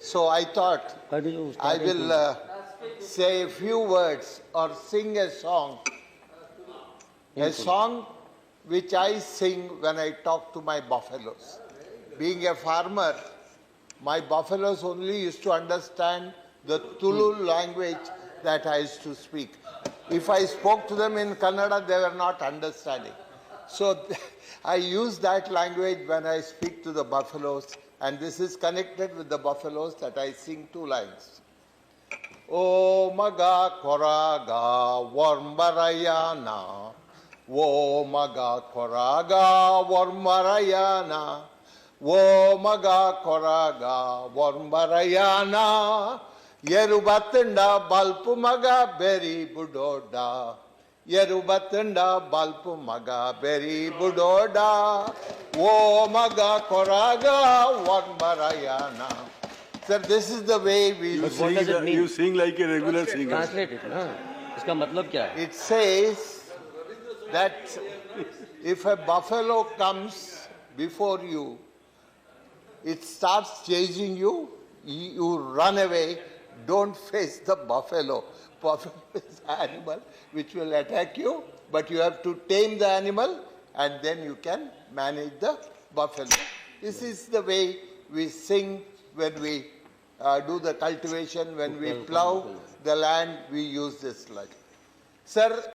So I thought Why do you I start will say a few words or sing a song which I sing when I talk to my buffaloes. Being a farmer, my buffaloes only used to understand the Tulu language that I used to speak. If I spoke to them in Kannada, they were not understanding. So I use that language when I speak to the buffaloes, and this is connected with the buffaloes that I sing two lines. O maga koraga warmarayana, O maga koraga warmarayana, O maga koraga warmarayana, Yerubatunda balpu maga beri budoda, Yerubatunda balpu maga beri budoda, O maga koraga warmarayana. Sir, this is the way we. But what does it mean? You sing like a regular singer. Translate it, ना? इसका मतलब क्या है? It says that if a buffalo comes before you, it starts chasing you, you run away, don't face the buffalo. Buffalo is an animal which will attack you, but you have to tame the animal and then you can manage the buffalo. This is the way we sing when we do the cultivation, when we plow the land, we use this like. Sir,